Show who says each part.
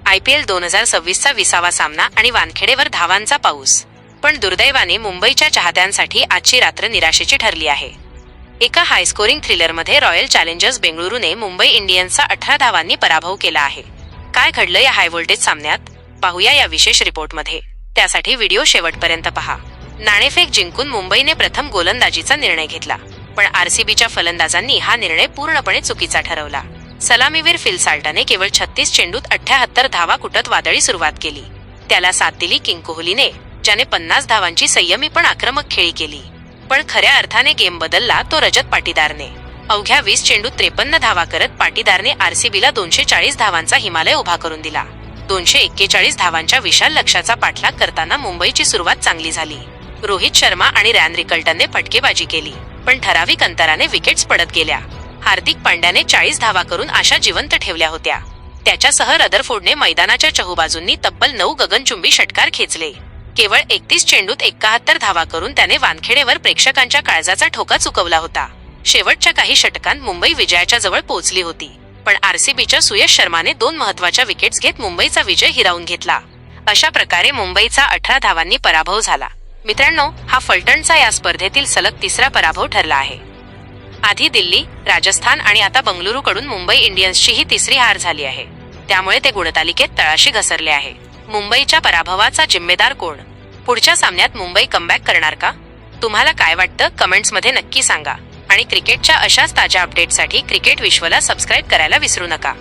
Speaker 1: IPL 2026चा 20वा सामना आणि वानखेडेवर धावांचा पाऊस. पण दुर्दैवाने मुंबईच्या चाहत्यांसाठी आजची रात्र निराशेची ठरली आहे. एका हायस्कोरिंग थ्रिलरमध्ये रॉयल चॅलेंजर्स बेंगळुरूने मुंबई इंडियन्सचा 18 धावांनी पराभव केला आहे. काय घडलं या हाय व्होल्टेज सामन्यात, पाहूया या विशेष रिपोर्टमध्ये. त्यासाठी व्हिडिओ शेवटपर्यंत पहा. नाणेफेक जिंकून मुंबईने प्रथम गोलंदाजीचा निर्णय घेतला, पण RCBच्या फलंदाजांनी हा निर्णय पूर्णपणे चुकीचा ठरवला. सलामीवीर फिल साल्टने केवळ 36 चेंडूत 78 धावा कुटत वादळी सुरुवात केली. त्याला साथ दिली किंग कोहलीने, ज्याने 50 धावांची संयमी पण आक्रमक खेळी केली. पण खऱ्या अर्थाने गेम बदलला तो रजत पाटीदारने. अवघ्या 20 चेंडूत 53 धावा करत पाटीदारने RCBला 240 धावांचा हिमालय उभा करून दिला. 241 धावांच्या विशाल लक्ष्याचा पाठलाग करताना मुंबईची सुरुवात चांगली झाली. रोहित शर्मा आणि रॅन रिकल्टनने फटकेबाजी केली, पण ठराविक अंतराने विकेट्स पडत गेल्या. हार्दिक पांड्याने 40 धावा करून आशा जिवंत ठेवल्या होत्या. त्याच्यासह रदरफोर्डने मैदानाच्या चहूबाजूंनी तब्बल 9 गगनचुंबी षटकार खेचले. केवळ 31 चेंडूत 71 धावा करून त्याने वानखेडेवर प्रेक्षकांच्या काळजाचा ठोका चुकवला होता. शेवटच्या काही षटकांत मुंबई विजयाच्या जवळ पोहोचली होती, पण RCBच्या सुयश शर्माने 2 महत्त्वाच्या विकेट्स घेत मुंबईचा विजय हिरावून घेतला. अशा प्रकारे मुंबईचा 18 धावांनी पराभव झाला. मित्रांनो, हा फलटणचा या स्पर्धेतील सलग 3रा पराभव ठरला आहे. आधी दिल्ली, राजस्थान आणि आता बंगळुरूकडून मुंबई इंडियन्सची ही 3री हार झाली आहे. त्यामुळे ते गुणतालिकेत तळाशी घसरले आहे. मुंबईच्या पराभवाचा जिम्मेदार कोण? पुढच्या सामन्यात मुंबई कमबॅक करणार का? तुम्हाला काय वाटतं, कमेंट्समध्ये नक्की सांगा. आणि क्रिकेटच्या अशाच ताज्या अपडेटसाठी क्रिकेट विश्वला सबस्क्राईब करायला विसरू नका.